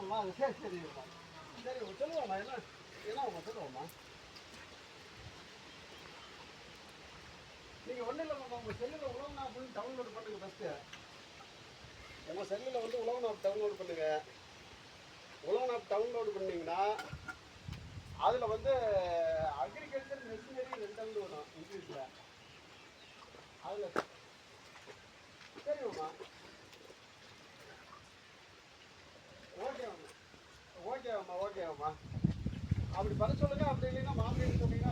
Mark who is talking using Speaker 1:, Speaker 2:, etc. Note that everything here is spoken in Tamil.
Speaker 1: ஆமாம்மா சரி சரிம்மா சரி சொல்லுவாம்மா என்னம்மா சொல்லுவாம்மா நீங்கள் ஒன்றும் இல்லைம்மா உங்கள் செல்லில் உழவு ஆப்னு டவுன்லோட் பண்ணுங்க ஃபஸ்ட்டு உங்கள் செல்லில் வந்து உழவு ஆப் டவுன்லோட் பண்ணுங்கள் உழவு ஆப் டவுன்லோட் பண்ணிங்கன்னா அதில் வந்து அக்ரிகல்ச்சர் மெஷினரி ரெண்டாவது வரும் இங்கிலீஷில் அதில் சரிம்மா ஓகேம்மா ஓகேம்மா அப்படி பண்ண சொல்லுங்கள் அப்படி இல்லைன்னா மாமியார் சொன்னீங்கன்னா